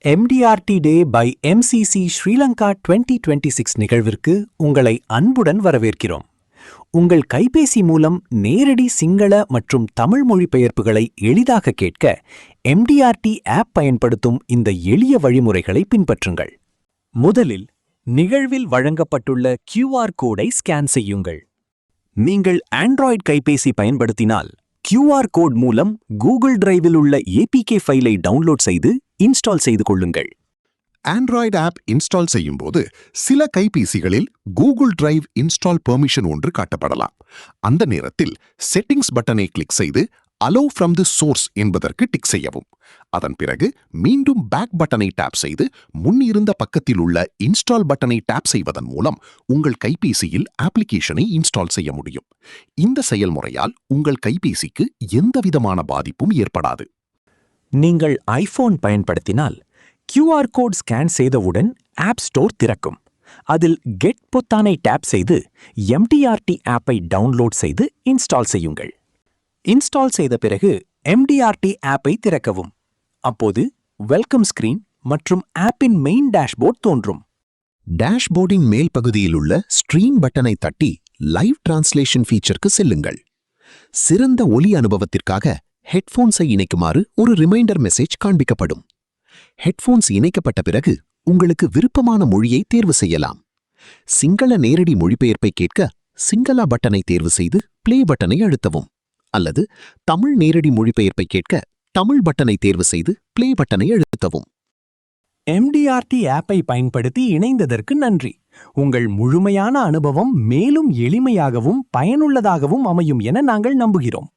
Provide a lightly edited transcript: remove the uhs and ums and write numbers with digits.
MDRT Day by MCC Sri Lanka 2026 நிகழ்விற்கு உங்களை அன்புடன் வரவேற்கிறோம். உங்கள் கைபேசி மூலம் நேரடி சிங்கள மற்றும் தமிழ் மொழிபெயர்ப்புகளை எளிதாக கேட்க MDRT ஆப் பயன்படுத்தும் இந்த எளிய வழிமுறைகளை பின்பற்றுங்கள். முதலில் நிகழ்வில் வழங்கப்பட்டுள்ள QR கோடை ஸ்கேன் செய்யுங்கள். நீங்கள் ஆண்ட்ராய்டு கைபேசி பயன்படுத்தினால் QR கோட் மூலம் கூகுள் டிரைவில் உள்ள APK ஃபைலை டவுன்லோட் செய்து இன்ஸ்டால் செய்து கொள்ளுங்கள். ஆண்ட்ராய்டு ஆப் இன்ஸ்டால் செய்யும்போது சில கைபேசிகளில் கூகுள் டிரைவ் இன்ஸ்டால் பெர்மிஷன் ஒன்று காட்டப்படலாம். அந்த நேரத்தில் செட்டிங்ஸ் பட்டனை கிளிக் செய்து அலோவ் ஃப்ரம் தி சோர்ஸ் என்பதற்கு டிக் செய்யவும். அதன் பிறகு மீண்டும் பேக் பட்டனை டேப் செய்து முன்னிருந்த பக்கத்தில் உள்ள இன்ஸ்டால் பட்டனை டேப் செய்வதன் மூலம் உங்கள் கைபேசியில் அப்ளிகேஷனை இன்ஸ்டால் செய்ய முடியும். இந்த செயல்முறையால் உங்கள் கைபேசிக்கு எந்தவிதமான பாதிப்பும் ஏற்படாது. நீங்கள் ஐபோன் பயன்படுத்தினால் QR கோட் ஸ்கேன் செய்தவுடன் ஆப் ஸ்டோர் திறக்கும். அதில் கெட் பொத்தானை டேப் செய்து MDRT ஆப்பை டவுன்லோட் செய்து இன்ஸ்டால் செய்யுங்கள். இன்ஸ்டால் செய்த பிறகு MDRT ஆப்பை திறக்கவும். அப்போது வெல்கம் ஸ்கிரீன் மற்றும் ஆப்பின் மெயின் டேஷ்போர்ட் தோன்றும். டேஷ்போர்டின் மேல் பகுதியில் உள்ள ஸ்ட்ரீம் பட்டனை தட்டி லைவ் டிரான்ஸ்லேஷன் ஃபீச்சருக்கு செல்லுங்கள். சிறந்த ஒலி அனுபவத்திற்காக ஹெட்போன்ஸை இணைக்குமாறு ஒரு ரிமைண்டர் மெசேஜ் காண்பிக்கப்படும். ஹெட்போன்ஸ் இணைக்கப்பட்ட பிறகு உங்களுக்கு விருப்பமான மொழியை தேர்வு செய்யலாம். சிங்கள நேரடி மொழிபெயர்ப்பை கேட்க சிங்களா பட்டனை தேர்வு செய்து பிளே பட்டனை அழுத்தவும். அல்லது தமிழ் நேரடி மொழிபெயர்ப்பை கேட்க தமிழ் பட்டனை தேர்வு செய்து பிளே பட்டனை அழுத்தவும். MDRT ஆப்பை பயன்படுத்தி இணைந்ததற்கு நன்றி. உங்கள் முழுமையான அனுபவம் மேலும் எளிமையாகவும் பயனுள்ளதாகவும் அமையும் என நாங்கள் நம்புகிறோம்.